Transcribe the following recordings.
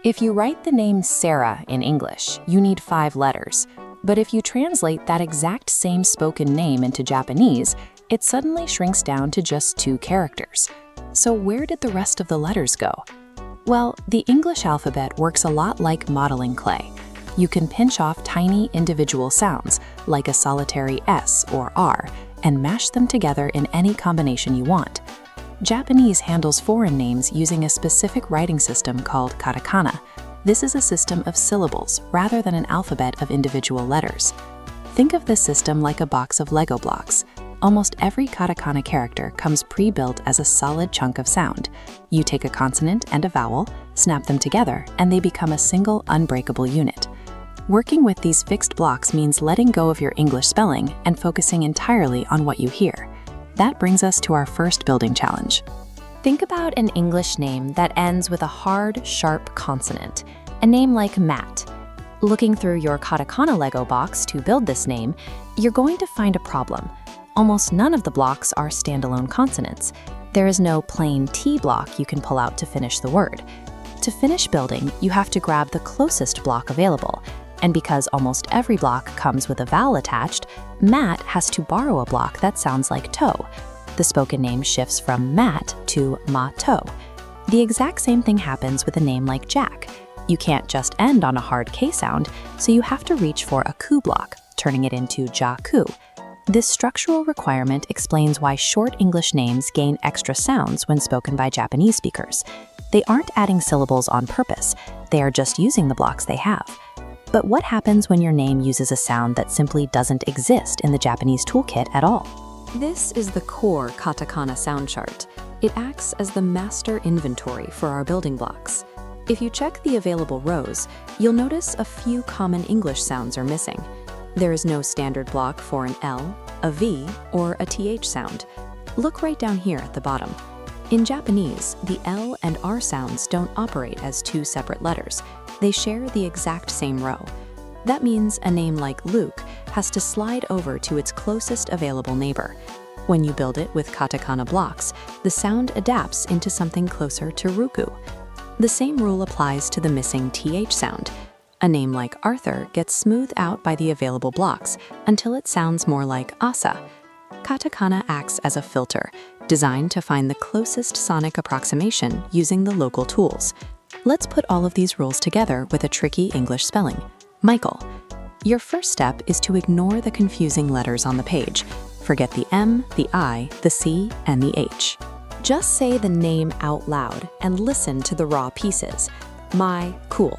If you write the name Sarah in English, you need 5 letters. But if you translate that exact same spoken name into Japanese, it suddenly shrinks down to just 2 characters. So where did the rest of the letters go? Well, the English alphabet works a lot like modeling clay. You can pinch off tiny individual sounds, like a solitary S or R, and mash them together in any combination you want. Japanese handles foreign names using a specific writing system called Katakana. This is a system of syllables rather than an alphabet of individual letters. Think of this system like a box of Lego blocks. Almost every katakana character comes pre-built as a solid chunk of sound. You take a consonant and a vowel, snap them together, and they become a single unbreakable unit. Working with these fixed blocks means letting go of your English spelling and focusing entirely on what you hear. That brings us to our first building challenge. Think about an English name that ends with a hard, sharp consonant, a name like Matt. Looking through your katakana Lego box to build this name, you're going to find a problem. Almost none of the blocks are standalone consonants. There is no plain T block you can pull out to finish the word. To finish building, you have to grab the closest block available. And because almost every block comes with a vowel attached, Matt has to borrow a block that sounds like toe. The spoken name shifts from Matt to ma-toe. The exact same thing happens with a name like Jack. You can't just end on a hard K sound, so you have to reach for a ku block, turning it into ja-ku. This structural requirement explains why short English names gain extra sounds when spoken by Japanese speakers. They aren't adding syllables on purpose, they are just using the blocks they have. But what happens when your name uses a sound that simply doesn't exist in the Japanese toolkit at all? This is the core katakana sound chart. It acts as the master inventory for our building blocks. If you check the available rows, you'll notice a few common English sounds are missing. There is no standard block for an L, a V, or a TH sound. Look right down here at the bottom. In Japanese, the L and R sounds don't operate as 2 separate letters. They share the exact same row. That means a name like Luke has to slide over to its closest available neighbor. When you build it with katakana blocks, the sound adapts into something closer to Ruku. The same rule applies to the missing TH sound. A name like Arthur gets smoothed out by the available blocks until it sounds more like Asa. Katakana acts as a filter, designed to find the closest sonic approximation using the local tools. Let's put all of these rules together with a tricky English spelling. Michael. Your first step is to ignore the confusing letters on the page. Forget the M, the I, the C, and the H. Just say the name out loud and listen to the raw pieces. My cool.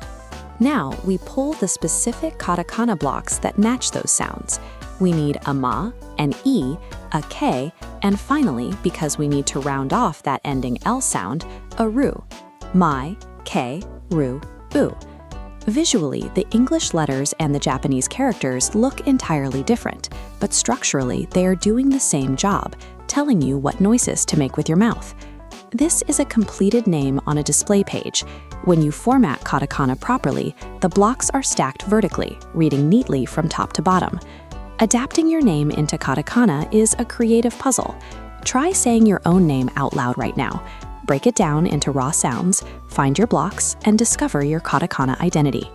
Now we pull the specific katakana blocks that match those sounds. We need a ma, an E, a K, and finally, because we need to round off that ending L sound, a ru. My, K, ru, u. Visually, the English letters and the Japanese characters look entirely different, but structurally, they are doing the same job, telling you what noises to make with your mouth. This is a completed name on a display page. When you format katakana properly, the blocks are stacked vertically, reading neatly from top to bottom. Adapting your name into katakana is a creative puzzle. Try saying your own name out loud right now. Break it down into raw sounds, find your blocks, and discover your katakana identity.